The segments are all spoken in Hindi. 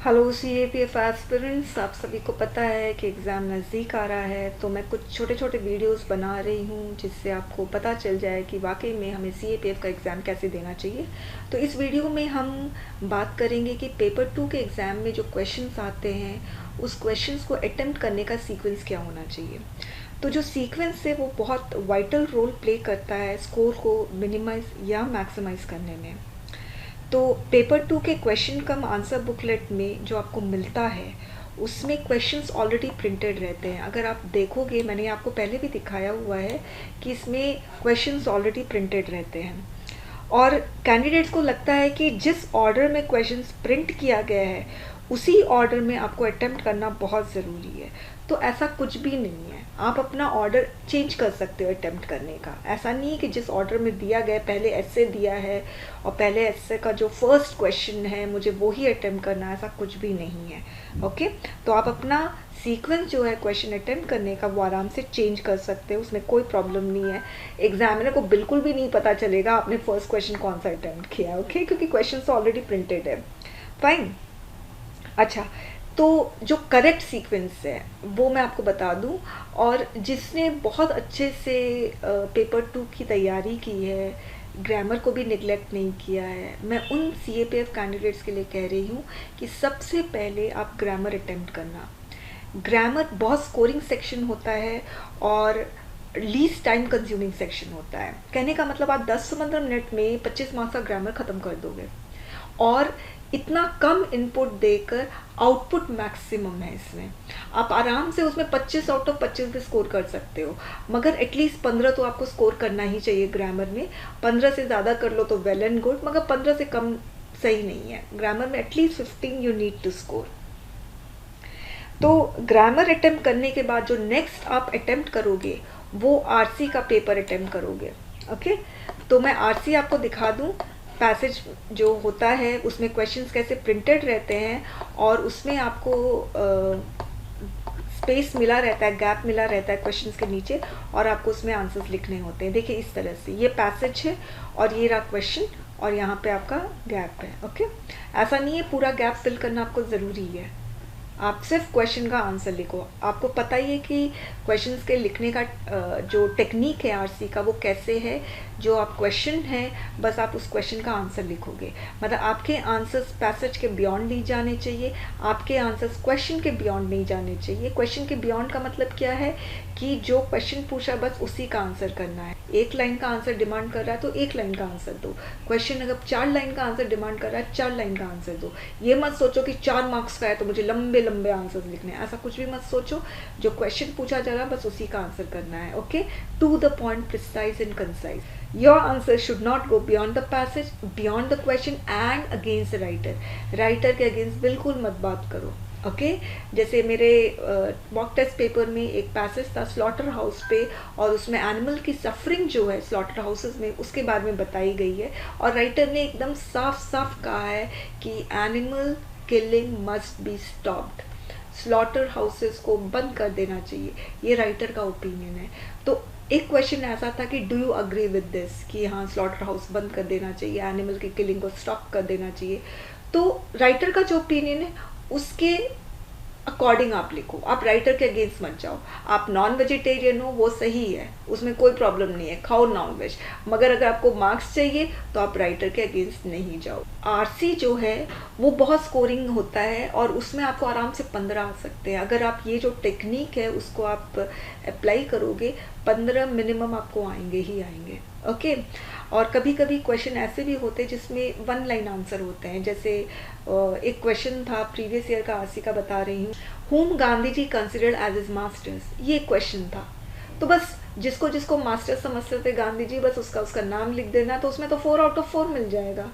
हेलो CAPF एस्पिरेंट्स, आप सभी को पता है कि एग्ज़ाम नज़दीक आ रहा है, तो मैं कुछ छोटे छोटे वीडियोस बना रही हूँ जिससे आपको पता चल जाए कि वाकई में हमें CAPF का एग्ज़ाम कैसे देना चाहिए। तो इस वीडियो में हम बात करेंगे कि पेपर 2 के एग्ज़ाम में जो क्वेश्चंस आते हैं उस क्वेश्चंस को अटेम्प्ट करने का सीक्वेंस क्या होना चाहिए। तो जो सीक्वेंस है वो बहुत वाइटल रोल प्ले करता है स्कोर को मिनिमाइज़ या मैक्सिमाइज़ करने में। तो पेपर 2 के क्वेश्चन कम आंसर बुकलेट में जो आपको मिलता है उसमें क्वेश्चंस ऑलरेडी प्रिंटेड रहते हैं। अगर आप देखोगे, मैंने आपको पहले भी दिखाया हुआ है कि इसमें क्वेश्चंस ऑलरेडी प्रिंटेड रहते हैं और कैंडिडेट्स को लगता है कि जिस ऑर्डर में क्वेश्चंस प्रिंट किया गया है उसी ऑर्डर में आपको अटेम्प्ट करना बहुत ज़रूरी है। तो ऐसा कुछ भी नहीं है, आप अपना ऑर्डर चेंज कर सकते हो अटेम्प्ट करने का। ऐसा नहीं है कि जिस ऑर्डर में दिया गया, पहले ऐसे दिया है और पहले ऐसे का जो फर्स्ट क्वेश्चन है मुझे वो ही अटेम्प्ट करना है, ऐसा कुछ भी नहीं है। ओके, तो आप अपना सीक्वेंस जो है क्वेश्चन अटेम्प्ट करने का वो आराम से चेंज कर सकते हो, उसमें कोई प्रॉब्लम नहीं है। एग्जामिनर को बिल्कुल भी नहीं पता चलेगा आपने फर्स्ट क्वेश्चन कौन सा अटेम्प्ट किया है। ओके, क्योंकि क्वेश्चन ऑलरेडी प्रिंटेड है। फाइन। अच्छा, तो जो करेक्ट सीक्वेंस है वो मैं आपको बता दूं, और जिसने बहुत अच्छे से पेपर 2 की तैयारी की है, ग्रामर को भी निगलेक्ट नहीं किया है, मैं उन CAPF कैंडिडेट्स के लिए कह रही हूँ कि सबसे पहले आप ग्रामर अटेम्प्ट करना। ग्रामर बहुत स्कोरिंग सेक्शन होता है और लीस्ट टाइम कंज्यूमिंग सेक्शन होता है। कहने का मतलब आप 10 से 15 मिनट में 25 मार्क्स का ग्रामर ख़त्म कर दोगे और इतना कम इनपुट देकर आउटपुट मैक्सिमम है इसमें। आप आराम से उसमें 25 आउट ऑफ 25 भी स्कोर कर सकते हो, मगर एटलीस्ट 15 तो आपको स्कोर करना ही चाहिए ग्रामर में। 15 से ज़्यादा कर लो तो वेल एंड गुड, मगर 15 से कम सही नहीं है। ग्रामर में at least 15 you need to score. तो ग्रामर अटेम्प्ट करने के बाद जो नेक्स्ट आप अटेम्प्ट करोगे वो RC का पेपर अटेम्प्ट करोगे। ओके, तो मैं RC आपको दिखा दूँ। पैसेज जो होता है उसमें क्वेश्चंस कैसे प्रिंटेड रहते हैं और उसमें आपको स्पेस मिला रहता है, गैप मिला रहता है क्वेश्चंस के नीचे, और आपको उसमें आंसर्स लिखने होते हैं। देखिए इस तरह से ये पैसेज है और ये रहा क्वेश्चन और यहाँ पे आपका गैप है। ओके, ऐसा नहीं है पूरा गैप फिल करना आपको ज़रूरी है, आप सिर्फ क्वेश्चन का आंसर लिखो। आपको पता ही है कि क्वेश्चंस के लिखने का जो टेक्निक है RC का वो कैसे है। जो आप क्वेश्चन है बस आप उस क्वेश्चन का आंसर लिखोगे, मतलब आपके आंसर्स पैसेज के बियॉन्ड नहीं जाने चाहिए, आपके आंसर्स क्वेश्चन के बियॉन्ड नहीं जाने चाहिए। क्वेश्चन के बियॉन्ड का मतलब क्या है कि जो क्वेश्चन पूछा बस उसी का आंसर करना है। एक लाइन का आंसर डिमांड कर रहा है तो एक लाइन का आंसर दो। क्वेश्चन अगर 4 लाइन का आंसर डिमांड कर रहा है 4 लाइन का आंसर दो। ये मत सोचो कि 4 मार्क्स का है तो मुझे लंबे लंबे आंसर्स लिखने हैं, ऐसा कुछ भी मत सोचो। जो क्वेश्चन पूछा जा रहा है बस उसी का आंसर करना है। Okay, to the point, precise and concise. Your answer should not go beyond the passage, beyond the question and against the writer. Writer के अगेंस्ट बिल्कुल मत बात करो। ओके, जैसे मेरे मॉक टेस्ट पेपर में एक पैसेज था स्लॉटर हाउस पे, और उसमें एनिमल की सफरिंग जो है स्लॉटर हाउसेस में उसके बारे में बताई गई है, और राइटर ने एकदम साफ साफ कहा है कि animal killing must be stopped, slaughter houses को बंद कर देना चाहिए। ये राइटर का ओपिनियन है। तो एक क्वेश्चन ऐसा था कि do you agree with this, कि हाँ स्लॉटर हाउस बंद कर देना चाहिए, एनिमल की किलिंग को स्टॉप कर देना चाहिए। तो राइटर का जो ओपिनियन है उसके अकॉर्डिंग आप लिखो, आप राइटर के अगेंस्ट मत जाओ। आप नॉन वेजिटेरियन हो वो सही है, उसमें कोई प्रॉब्लम नहीं है, खाओ नॉन वेज, मगर अगर आपको मार्क्स चाहिए तो आप राइटर के अगेंस्ट नहीं जाओ। RC जो है वो बहुत स्कोरिंग होता है और उसमें आपको आराम से 15 आ सकते हैं। अगर आप ये जो टेक्निक है उसको आप अप्लाई करोगे 15 मिनिमम आपको आएंगे ही आएंगे। ओके, और कभी कभी क्वेश्चन ऐसे भी होते हैं जिसमें 1 लाइन आंसर होते हैं। जैसे एक क्वेश्चन था प्रीवियस ईयर का RC का बता रही हूँ, whom Gandhi ji considered as his masters, ये क्वेश्चन था। तो बस जिसको जिसको मास्टर समझते थे गांधी जी, बस उसका नाम लिख देना, तो उसमें तो 4 आउट ऑफ 4 मिल जाएगा।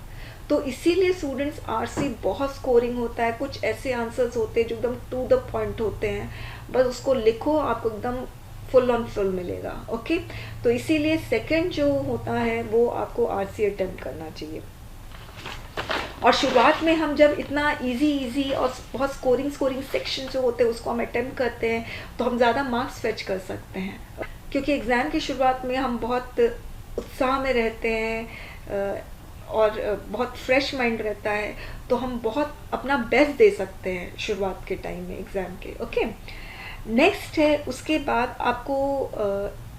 तो इसीलिए स्टूडेंट्स RC बहुत स्कोरिंग होता है। कुछ ऐसे आंसर्स होते हैं जो एकदम टू द पॉइंट होते हैं, बस उसको लिखो आपको एकदम फुल ऑन फुल मिलेगा। ओके, तो इसीलिए सेकंड जो होता है वो आपको RC अटेम्प्ट करना चाहिए। और शुरुआत में हम जब इतना इजी और बहुत स्कोरिंग सेक्शन जो होते हैं उसको हम अटेम्प्ट करते हैं तो हम ज़्यादा मार्क्स फेच कर सकते हैं, क्योंकि एग्ज़ाम की शुरुआत में हम बहुत उत्साह में रहते हैं और बहुत फ्रेश माइंड रहता है, तो हम बहुत अपना बेस्ट दे सकते हैं शुरुआत के टाइम में एग्ज़ाम के। ओके, नेक्स्ट है, उसके बाद आपको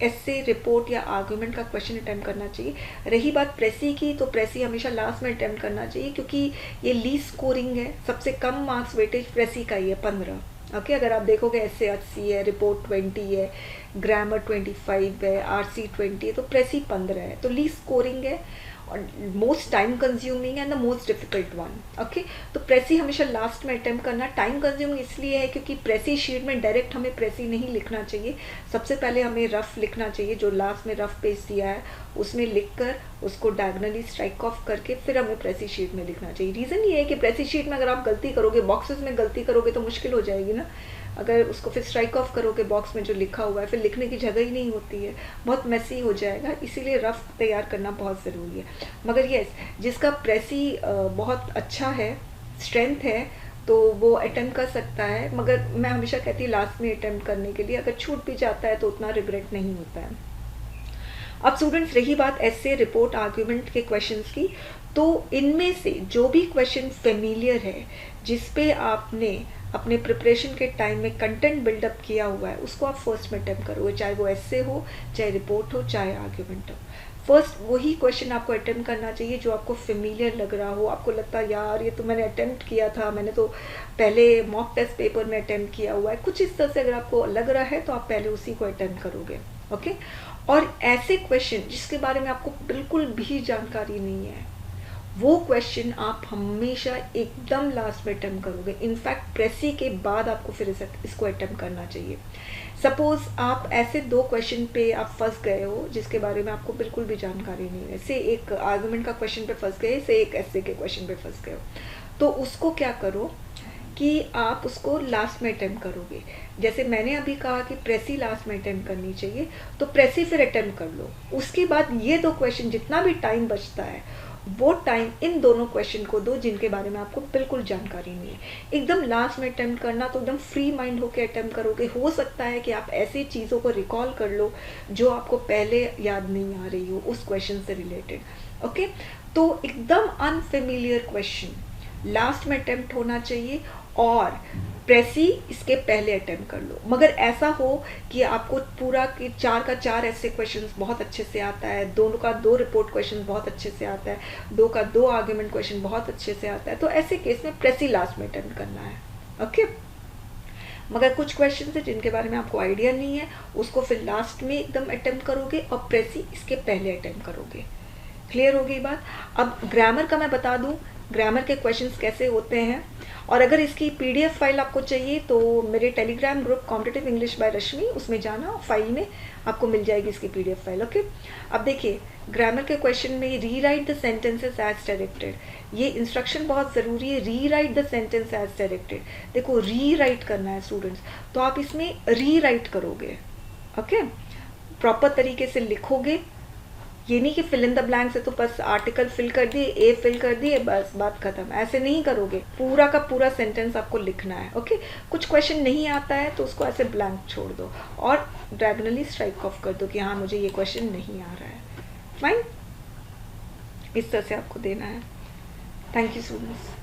एस्से, रिपोर्ट या आर्गुमेंट का क्वेश्चन अटेम्प्ट करना चाहिए। रही बात प्रेसी की, तो प्रेसी हमेशा लास्ट में अटेम्प्ट करना चाहिए, क्योंकि ये लीस्ट स्कोरिंग है, सबसे कम मार्क्स वेटेज प्रेसी का ही है 15। ओके, अगर आप देखोगे एस्से 80 है, रिपोर्ट 20 है, ग्रामर 25 है, आरसी 20 है, तो प्रेसी 15 है, तो लीस्ट स्कोरिंग है और most time consuming and the most difficult one. Okay, तो प्रेसी हमेशा लास्ट में अटेम्प्ट करना। टाइम कंज्यूमिंग इसलिए है क्योंकि प्रेसी शीट में डायरेक्ट हमें प्रेसी नहीं लिखना चाहिए, सबसे पहले हमें रफ लिखना चाहिए, जो लास्ट में रफ पेज दिया है उसमें लिखकर उसको डायगनली स्ट्राइक ऑफ करके फिर हमें प्रेसी शीट में लिखना चाहिए। रीज़न ये है कि प्रेसी शीट में अगर आप गलती करोगे, बॉक्सेस में गलती करोगे तो मुश्किल हो जाएगी ना। अगर उसको फिर स्ट्राइक ऑफ करोगे बॉक्स में जो लिखा हुआ है, फिर लिखने की जगह ही नहीं होती है, बहुत मैसी हो जाएगा, इसीलिए रफ तैयार करना बहुत ज़रूरी है। मगर यस, जिसका प्रेसी बहुत अच्छा है, स्ट्रेंथ है, तो वो अटेम्प्ट कर सकता है, मगर मैं हमेशा कहती हूँ लास्ट में अटेम्प्ट करने के लिए, अगर छूट भी जाता है तो उतना रिग्रेट नहीं होता है। अब स्टूडेंट्स, रही बात एस्से, रिपोर्ट, आर्ग्यूमेंट के क्वेश्चंस की, तो इनमें से जो भी क्वेश्चन फेमिलियर है, जिस पे आपने अपने प्रिपरेशन के टाइम में कंटेंट बिल्डअप किया हुआ है, उसको आप फर्स्ट में अटेम्प्ट करोगे, चाहे वो एस्से हो, चाहे रिपोर्ट हो, चाहे आर्ग्यूमेंट हो। फर्स्ट वही क्वेश्चन आपको अटेम्प्ट करना चाहिए जो आपको फेमिलियर लग रहा हो, आपको लगता है यार ये तो मैंने अटेम्प्ट किया था, मैंने तो पहले मॉक टेस्ट पेपर में अटेम्प्ट किया हुआ है, कुछ इस तरह से अगर आपको लग रहा है तो आप पहले उसी को अटेम्प्ट करोगे। ओके, और ऐसे क्वेश्चन जिसके बारे में आपको बिल्कुल भी जानकारी नहीं है, वो क्वेश्चन आप हमेशा एकदम लास्ट में अटेम्प्ट करोगे। इनफैक्ट प्रेसी के बाद आपको फिर इसको अटेम्प्ट करना चाहिए। सपोज आप ऐसे 2 क्वेश्चन पे आप फंस गए हो जिसके बारे में आपको बिल्कुल भी जानकारी नहीं है, से एक आर्गुमेंट का क्वेश्चन पे फंस गए, से एक एस्से के क्वेश्चन पे फंस गए हो, तो उसको क्या करो कि आप उसको लास्ट में अटेम्प्ट करोगे। जैसे मैंने अभी कहा कि प्रेसी लास्ट में अटेम्प्ट करनी चाहिए, तो प्रेसी फिर अटेम्प्ट कर लो। उसके बाद ये 2 क्वेश्चन, जितना भी टाइम बचता है वो टाइम इन दोनों क्वेश्चन को दो जिनके बारे में आपको बिल्कुल जानकारी नहीं है। एकदम लास्ट में अटेम्प्ट करना, तो एकदम फ्री माइंड होकर अटेम्प्ट करोगे। हो सकता है कि आप ऐसी चीज़ों को रिकॉल कर लो जो आपको पहले याद नहीं आ रही हो उस क्वेश्चन से रिलेटेड। ओके, तो एकदम अनफेमिलियर क्वेश्चन लास्ट में अटेम्प्ट होना चाहिए और प्रेसी इसके पहले अटेम्प्ट कर लो। मगर ऐसा हो कि आपको पूरा कि 4 का 4 ऐसे क्वेश्चंस बहुत अच्छे से आता है, 2 का 2 रिपोर्ट क्वेश्चन बहुत अच्छे से आता है, 2 का 2 आर्ग्यूमेंट क्वेश्चन बहुत अच्छे से आता है, तो ऐसे केस में प्रेसी लास्ट में अटेम्प्ट करना है। ओके, मगर कुछ क्वेश्चन है जिनके बारे में आपको आइडिया नहीं है, उसको फिर लास्ट में एकदम अटेम्प्ट करोगे और प्रेसी इसके पहले अटेम्प्ट करोगे। क्लियर हो गई बात। अब ग्रामर का मैं बता दूं, ग्रामर के क्वेश्चंस कैसे होते हैं, और अगर इसकी पीडीएफ फाइल आपको चाहिए तो मेरे Telegram group competitive English by Rashmi, उसमें जाना, फाइल में आपको मिल जाएगी इसकी पीडीएफ फाइल। ओके, अब देखिए ग्रामर के क्वेश्चन में rewrite the sentences as directed, ये इंस्ट्रक्शन बहुत ज़रूरी है। Rewrite the sentence as directed, देखो रीराइट करना है स्टूडेंट्स, तो आप इसमें रीराइट करोगे। ओके, प्रॉपर तरीके से लिखोगे, ये नहीं कि फिल इन द ब्लैंक्स है तो बस आर्टिकल फिल कर दिए, ए फिल कर दिए, बस बात खत्म, ऐसे नहीं करोगे। पूरा का पूरा सेंटेंस आपको लिखना है। ओके, कुछ क्वेश्चन नहीं आता है तो उसको ऐसे ब्लैंक छोड़ दो और डायगोनली स्ट्राइक ऑफ कर दो कि हाँ मुझे ये क्वेश्चन नहीं आ रहा है। फाइन, इस तरह से आपको देना है। Thank you students.